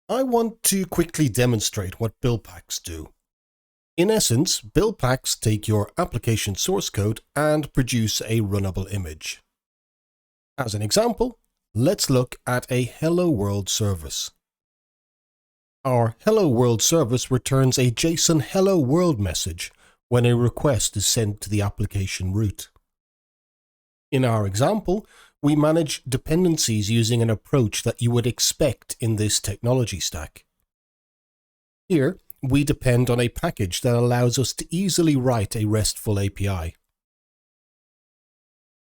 I want to quickly demonstrate what Buildpacks do. In essence, Buildpacks take your application source code and produce a runnable image. As an example, let's look at a Hello World service. Our Hello World service returns a JSON Hello World message when a request is sent to the application root. In our example, we manage dependencies using an approach that you would expect in this technology stack. Here, we depend on a package that allows us to easily write a RESTful API.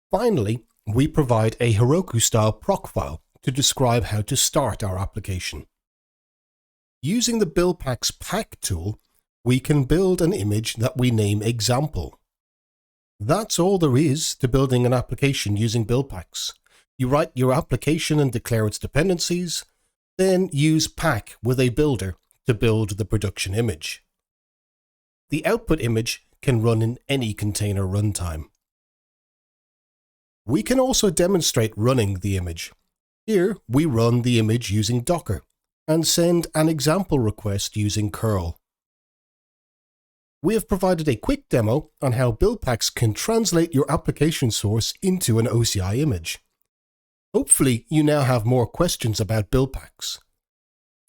Finally, we provide a Heroku-style proc file to describe how to start our application. Using the Buildpacks pack tool, we can build an image that we name example. That's all there is to building an application using Buildpacks. You write your application and declare its dependencies, then use pack with a builder to build the production image. The output image can run in any container runtime. We can also demonstrate running the image. Here, we run the image using Docker and send an example request using curl. We have provided a quick demo on how Buildpacks can translate your application source into an OCI image. Hopefully, you now have more questions about Buildpacks.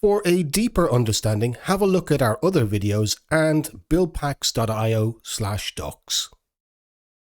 For a deeper understanding, have a look at our other videos and buildpacks.io/docs.